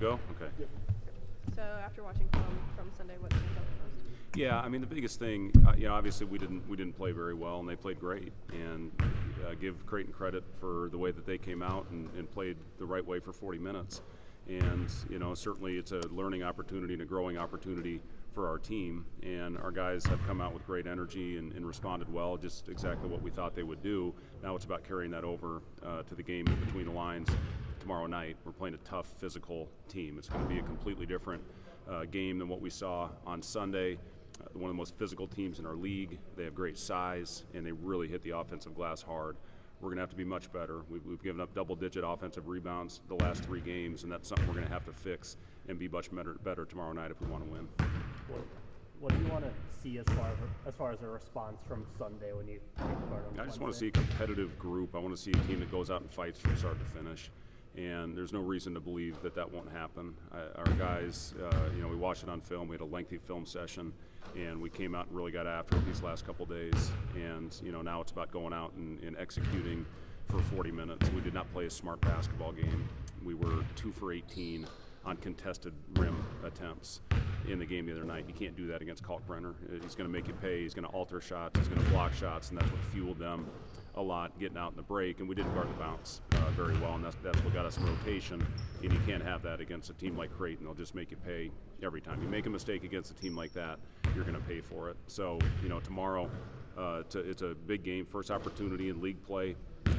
go? Okay. Yep. So after watching film from Sunday, what stands out the most? Yeah, I mean the biggest thing, obviously we didn't play very well, and they played great. And give Creighton credit for the way that they came out and played the right way for 40 minutes. And certainly it's a learning opportunity and a growing opportunity for our team. And our guys have come out with great energy and responded well, just exactly what we thought they would do. Now it's about carrying that over to the game between the lines tomorrow night. We're playing a tough physical team. It's going to be a completely different game than what we saw on Sunday. One of the most physical teams in our league. They have great size, and they really hit the offensive glass hard. We're going to have to be much better. We've given up double-digit offensive rebounds the last 3 games, and that's something we're going to have to fix and be much better tomorrow night if we want to win. What do you want to see as far as a response from Sunday when you take part on I just want to see a competitive group. I want to see a team that goes out and fights from start to finish. And there's no reason to believe that won't happen. Our guys, we watched it on film. We had a lengthy film session, and we came out and really got after it these last couple days. And now it's about going out and executing for 40 minutes. We did not play a smart basketball game. We were 2 for 18 on contested rim attempts in the game the other night. You can't do that against Kalkbrenner. He's going to make you pay. He's going to alter shots. He's going to block shots, and that's what fueled them a lot getting out in the break. And we didn't guard the bounce very well, and that's what got us in rotation. And you can't have that against a team like Creighton. They'll just make you pay every time. You make a mistake against a team like that, you're going to pay for it. So, tomorrow it's a big game, first opportunity in league play,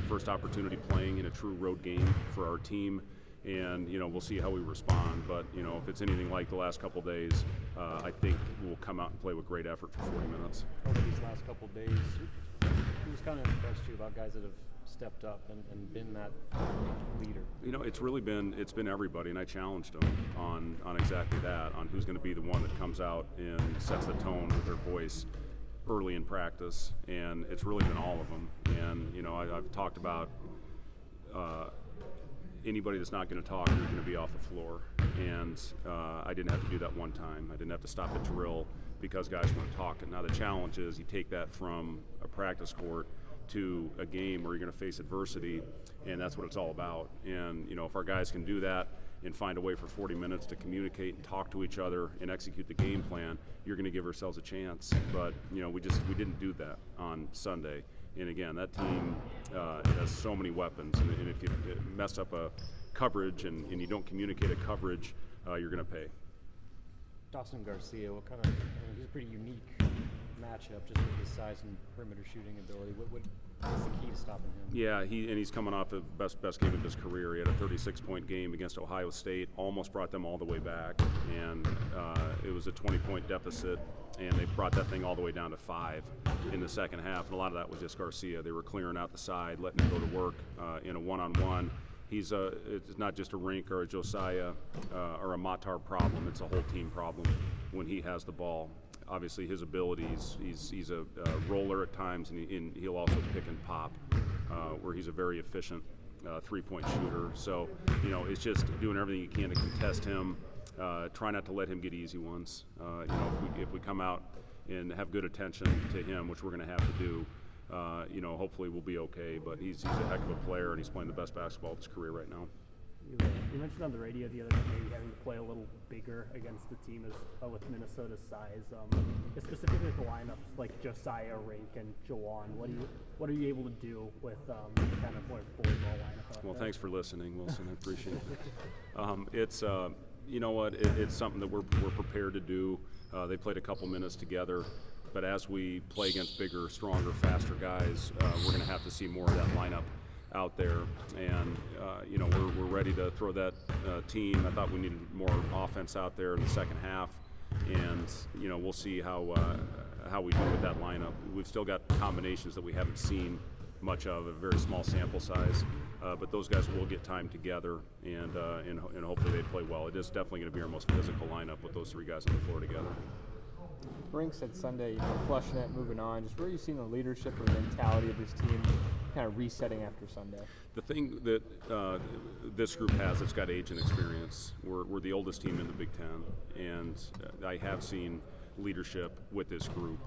first opportunity playing in a true road game for our team. And we'll see how we respond. But if it's anything like the last couple days, I think we'll come out and play with great effort for 40 minutes. Over these last couple days, who's kind of impressed you about guys that have stepped up and been that leader? It's really been everybody, and I challenged them on exactly that, on who's going to be the one that comes out and sets the tone with their voice early in practice, and it's really been all of them. And I've talked about anybody that's not going to talk, you're going to be off the floor. And I didn't have to do that one time. I didn't have to stop the drill because guys weren't talking. Now the challenge is you take that from a practice court to a game where you're going to face adversity, and that's what it's all about. And if our guys can do that and find a way for 40 minutes to communicate and talk to each other and execute the game plan, you're going to give ourselves a chance. But we didn't do that on Sunday. And again, that team has so many weapons, and if you mess up a coverage and you don't communicate a coverage, you're going to pay. Dawson Garcia, he's a pretty unique matchup just with his size and perimeter shooting ability. What's the key to stopping him? Yeah, he's coming off the best game of his career. He had a 36-point game against Ohio State, almost brought them all the way back, and it was a 20-point deficit, and they brought that thing all the way down to 5 in the second half, and a lot of that was just Garcia. They were clearing out the side, letting him go to work in a one-on-one. It's not just a Rink or a Josiah or a Matar problem. It's a whole team problem when he has the ball. Obviously, his abilities, he's a roller at times, and he'll also pick and pop, where he's a very efficient three-point shooter. So, it's just doing everything you can to contest him. Try not to let him get easy ones. If we come out and have good attention to him, which we're going to have to do, hopefully we'll be okay. But he's a heck of a player, and he's playing the best basketball of his career right now. You mentioned on the radio the other night maybe having to play a little bigger against the team with Minnesota's size. Specifically with the lineups like Josiah, Rink, and Jawan, what are you able to do with kind of more bully ball lineup? Well, thanks for listening, Wilson. I appreciate it. It's it's something that we're prepared to do. They played a couple minutes together, but as we play against bigger, stronger, faster guys, we're going to have to see more of that lineup out there, and we're ready to throw that team. I thought we needed more offense out there in the second half, and we'll see how we do with that lineup. We've still got combinations that we haven't seen much of, a very small sample size, but those guys will get time together, and hopefully they play well. It is definitely going to be our most physical lineup with those 3 guys on the floor together. Rink said Sunday, flushing it, moving on. Just where are you seeing the leadership or mentality of this team kind of resetting after Sunday? The thing that this group has, it's got age and experience. We're the oldest team in the Big Ten, and I have seen leadership with this group.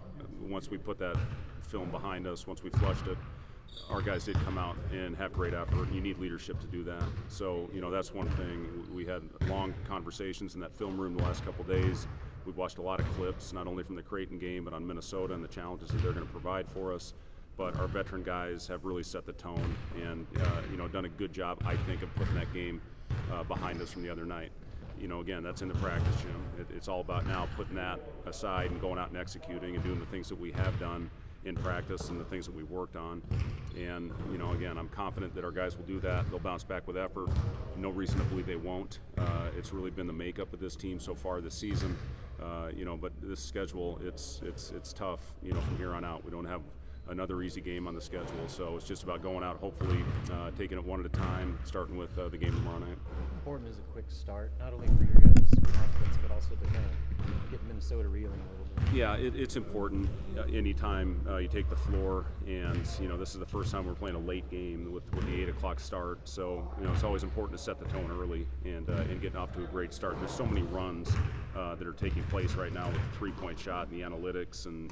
Once we put that film behind us, once we flushed it our guys did come out and have great effort. You need leadership to do that. So, that's one thing. We had long conversations in that film room the last couple of days. We've watched a lot of clips, not only from the Creighton game, but on Minnesota and the challenges that they're going to provide for us. But our veteran guys have really set the tone and, done a good job, I think, of putting that game behind us from the other night. Again, that's in the practice gym. It's all about now putting that aside and going out and executing and doing the things that we have done in practice and the things that we worked on. And, again, I'm confident that our guys will do that. They'll bounce back with effort. No reason to believe they won't. It's really been the makeup of this team so far this season. But this schedule, it's tough, from here on out. We don't have another easy game on the schedule, so it's just about going out, hopefully taking it one at a time, starting with the game tomorrow night. Important is a quick start, not only for your guys' confidence, but also to kind of get Minnesota reeling a little bit. Yeah, it's important anytime you take the floor, and this is the first time we're playing a late game with the 8 o'clock start. So it's always important to set the tone early and getting off to a great start. There's so many runs that are taking place right now with the 3-point shot and the analytics, and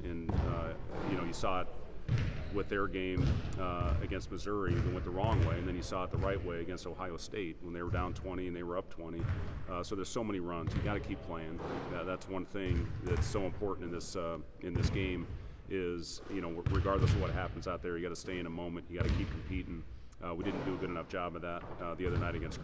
you saw it with their game against Missouri that went the wrong way, and then you saw it the right way against Ohio State when they were down 20 and they were up 20. So there's so many runs. You got to keep playing. That's one thing that's so important in this game is, regardless of what happens out there, you got to stay in a moment. You got to keep competing. We didn't do a good enough job of that the other night against